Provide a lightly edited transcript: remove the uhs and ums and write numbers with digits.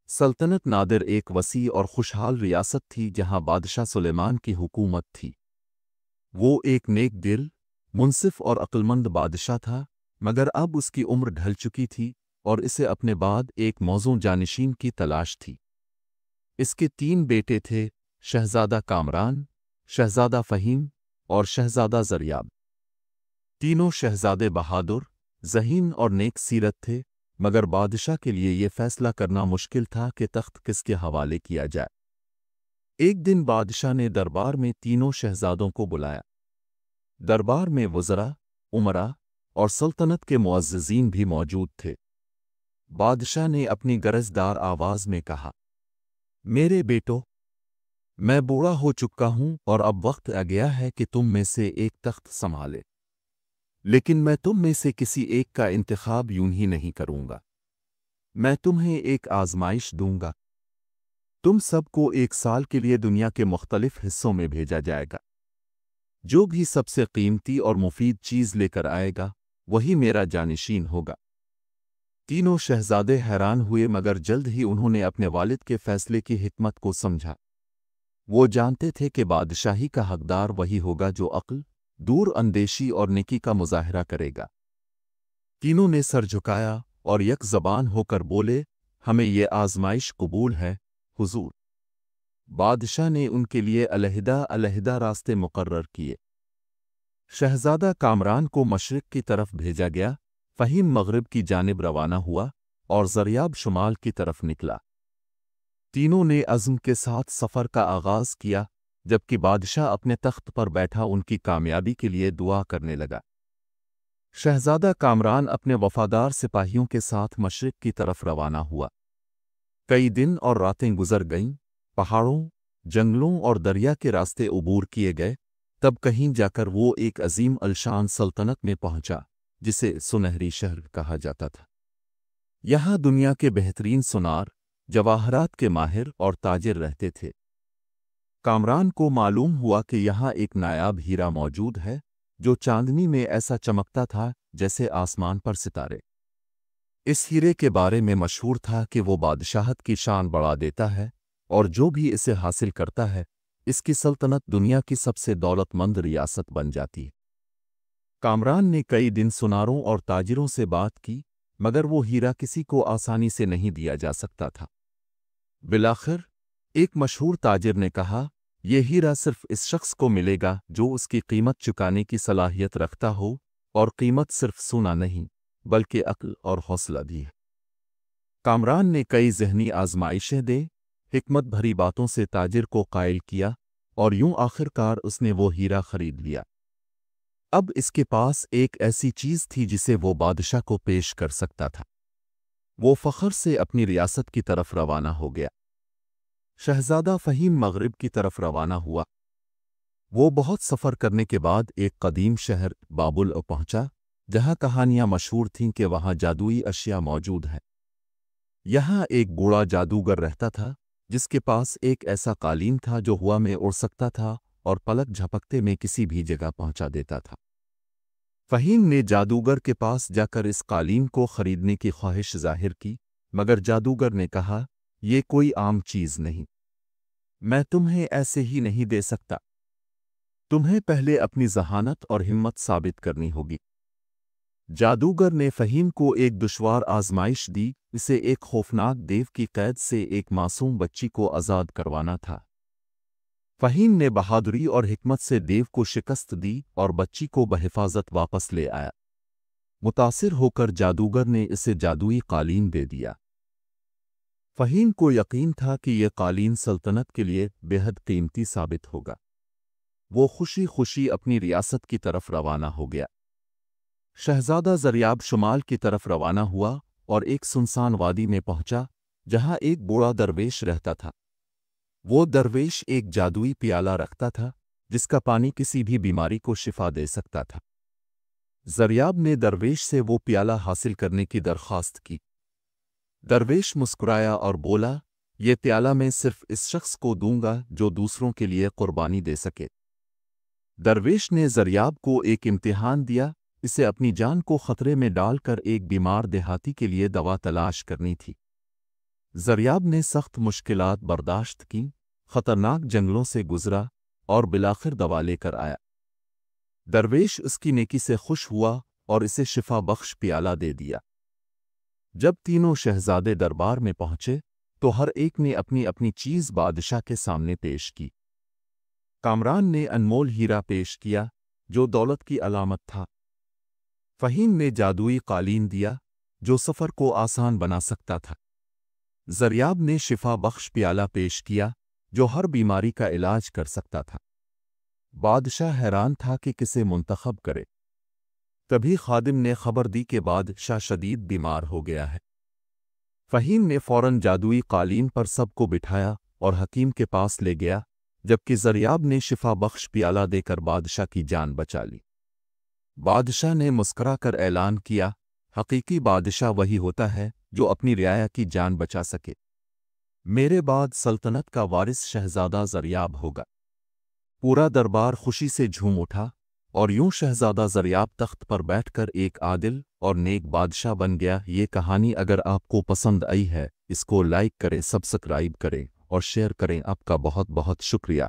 سلطنت نادر ایک وسیع اور خوشحال ریاست تھی جہاں بادشاہ سلیمان کی حکومت تھی۔ وہ ایک نیک دل، منصف اور عقلمند بادشاہ تھا، مگر اب اس کی عمر ڈھل چکی تھی اور اسے اپنے بعد ایک موزوں جانشین کی تلاش تھی۔ اس کے 3 بیٹے تھے، شہزادہ کامران، شہزادہ فہیم اور شہزادہ زریاب۔ تینوں شہزادے بہادر، ذہین اور نیک سیرت تھے، مگر بادشاہ کے لیے یہ فیصلہ کرنا مشکل تھا کہ تخت کس کے حوالے کیا جائے۔ ایک دن بادشاہ نے دربار میں تینوں شہزادوں کو بلایا۔ دربار میں وزراء، امراء اور سلطنت کے معززین بھی موجود تھے۔ بادشاہ نے اپنی گرجدار آواز میں کہا، میرے بیٹو، میں بوڑھا ہو چکا ہوں اور اب وقت آ گیا ہے کہ تم میں سے ایک تخت سنبھالے، لیکن میں تم میں سے کسی ایک کا انتخاب یوں ہی نہیں کروں گا۔ میں تمہیں ایک آزمائش دوں گا۔ تم سب کو 1 سال کے لیے دنیا کے مختلف حصوں میں بھیجا جائے گا۔ جو بھی سب سے قیمتی اور مفید چیز لے کر آئے گا، وہی میرا جانشین ہوگا۔ تینوں شہزادے حیران ہوئے، مگر جلد ہی انہوں نے اپنے والد کے فیصلے کی حکمت کو سمجھا۔ وہ جانتے تھے کہ بادشاہی کا حقدار وہی ہوگا جو عقل، دور اندیشی اور نیکی کا مظاہرہ کرے گا۔ تینوں نے سر جھکایا اور یک زبان ہو کر بولے، ہمیں یہ آزمائش قبول ہے حضور۔ بادشاہ نے ان کے لیے علیحدہ راستے مقرر کیے۔ شہزادہ کامران کو مشرق کی طرف بھیجا گیا، فہیم مغرب کی جانب روانہ ہوا اور زریاب شمال کی طرف نکلا۔ تینوں نے عزم کے ساتھ سفر کا آغاز کیا، جبکہ بادشاہ اپنے تخت پر بیٹھا ان کی کامیابی کے لیے دعا کرنے لگا۔ شہزادہ کامران اپنے وفادار سپاہیوں کے ساتھ مشرق کی طرف روانہ ہوا۔ کئی دن اور راتیں گزر گئیں، پہاڑوں، جنگلوں اور دریا کے راستے عبور کیے گئے، تب کہیں جا کر وہ ایک عظیم الشان سلطنت میں پہنچا جسے سنہری شہر کہا جاتا تھا۔ یہاں دنیا کے بہترین سونار، جواہرات کے ماہر اور تاجر رہتے تھے۔ کامران کو معلوم ہوا کہ یہاں ایک نایاب ہیرا موجود ہے جو چاندنی میں ایسا چمکتا تھا جیسے آسمان پر ستارے۔ اس ہیرے کے بارے میں مشہور تھا کہ وہ بادشاہت کی شان بڑھا دیتا ہے، اور جو بھی اسے حاصل کرتا ہے، اس کی سلطنت دنیا کی سب سے دولت مند ریاست بن جاتی ہے۔ کامران نے کئی دن سوناروں اور تاجروں سے بات کی، مگر وہ ہیرا کسی کو آسانی سے نہیں دیا جا سکتا تھا۔ بالآخر ایک مشہور تاجر نے کہا، یہ ہیرا صرف اس شخص کو ملے گا جو اس کی قیمت چکانے کی صلاحیت رکھتا ہو، اور قیمت صرف سونا نہیں بلکہ عقل اور حوصلہ بھی ہے۔ کامران نے کئی ذہنی آزمائشیں دیں، حکمت بھری باتوں سے تاجر کو قائل کیا، اور یوں آخر کار اس نے وہ ہیرا خرید لیا۔ اب اس کے پاس ایک ایسی چیز تھی جسے وہ بادشاہ کو پیش کر سکتا تھا۔ وہ فخر سے اپنی ریاست کی طرف روانہ ہو گیا۔ شہزادہ فہیم مغرب کی طرف روانہ ہوا۔ وہ بہت سفر کرنے کے بعد ایک قدیم شہر بابل پہنچا، جہاں کہانیاں مشہور تھیں کہ وہاں جادوئی اشیاء موجود ہیں۔ یہاں ایک بوڑھا جادوگر رہتا تھا جس کے پاس ایک ایسا قالین تھا جو ہوا میں اڑ سکتا تھا اور پلک جھپکتے میں کسی بھی جگہ پہنچا دیتا تھا۔ فہیم نے جادوگر کے پاس جا کر اس قالین کو خریدنے کی خواہش ظاہر کی، مگر جادوگر نے کہا، یہ کوئی عام چیز نہیں، میں تمہیں ایسے ہی نہیں دے سکتا۔ تمہیں پہلے اپنی ذہانت اور ہمت ثابت کرنی ہوگی۔ جادوگر نے فہیم کو ایک دشوار آزمائش دی، اسے ایک خوفناک دیو کی قید سے ایک معصوم بچی کو آزاد کروانا تھا۔ فہیم نے بہادری اور حکمت سے دیو کو شکست دی اور بچی کو بحفاظت واپس لے آیا۔ متاثر ہو کر جادوگر نے اسے جادوئی قالین دے دیا۔ فہیم کو یقین تھا کہ یہ قالین سلطنت کے لیے بے حد قیمتی ثابت ہوگا۔ وہ خوشی خوشی اپنی ریاست کی طرف روانہ ہو گیا۔ شہزادہ زریاب شمال کی طرف روانہ ہوا اور ایک سنسان وادی میں پہنچا جہاں ایک بوڑھا درویش رہتا تھا۔ وہ درویش ایک جادوئی پیالہ رکھتا تھا جس کا پانی کسی بھی بیماری کو شفا دے سکتا تھا۔ زریاب نے درویش سے وہ پیالہ حاصل کرنے کی درخواست کی۔ درویش مسکرایا اور بولا، یہ پیالہ میں صرف اس شخص کو دوں گا جو دوسروں کے لیے قربانی دے سکے۔ درویش نے زریاب کو ایک امتحان دیا، اسے اپنی جان کو خطرے میں ڈال کر ایک بیمار دیہاتی کے لیے دوا تلاش کرنی تھی۔ زریاب نے سخت مشکلات برداشت کیں، خطرناک جنگلوں سے گزرا اور بالآخر دوا لے کر آیا۔ درویش اس کی نیکی سے خوش ہوا اور اسے شفا بخش پیالہ دے دیا۔ جب تینوں شہزادے دربار میں پہنچے تو ہر ایک نے اپنی اپنی چیز بادشاہ کے سامنے پیش کی۔ کامران نے انمول ہیرا پیش کیا جو دولت کی علامت تھا۔ فہیم نے جادوئی قالین دیا جو سفر کو آسان بنا سکتا تھا۔ زریاب نے شفا بخش پیالہ پیش کیا جو ہر بیماری کا علاج کر سکتا تھا۔ بادشاہ حیران تھا کہ کسے منتخب کرے۔ تبھی خادم نے خبر دی کہ بادشاہ شدید بیمار ہو گیا ہے۔ فہیم نے فوراً جادوئی قالین پر سب کو بٹھایا اور حکیم کے پاس لے گیا، جبکہ زریاب نے شفا بخش پیالہ دے کر بادشاہ کی جان بچا لی۔ بادشاہ نے مسکرا کر اعلان کیا، حقیقی بادشاہ وہی ہوتا ہے جو اپنی رعایا کی جان بچا سکے۔ میرے بعد سلطنت کا وارث شہزادہ زریاب ہوگا۔ پورا دربار خوشی سے جھوم اٹھا اور یوں شہزادہ زریاب تخت پر بیٹھ کر ایک عادل اور نیک بادشاہ بن گیا۔ یہ کہانی اگر آپ کو پسند آئی ہے اس کو لائک کریں، سبسکرائب کریں اور شیئر کریں۔ آپ کا بہت بہت شکریہ۔